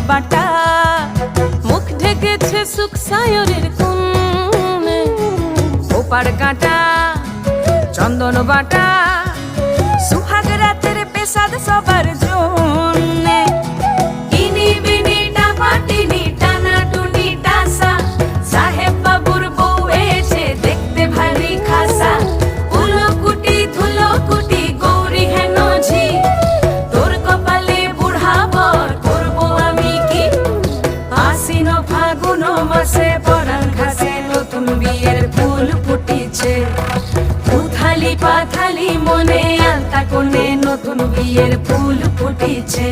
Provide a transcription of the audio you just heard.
বাটা, মুখ ঢেকেছে সুখ সায়রের কোণে। ওপার কাটা চন্দন বাটা, সুহাগ রাতের পেশাদ সবার জন্যে। ইনি বিনি টাপাটিনি টানা টুনি টাসা, সাহেব বাবুর বউ এসে দেখতে ভারী খাসা। উলকুটি ধুলকুটি গৌরী হেন ঝি, তোর কপালে বুড়া বর করবো আমি কি। আশ্বিন ফাগুন মাসে পরাণ ঘাসে নতুন বিয়ের ফুল ফুটিছে। উথালি পাথালি মনে আলতা কোণে নতুন বিয়ের ফুল ফুটিছে।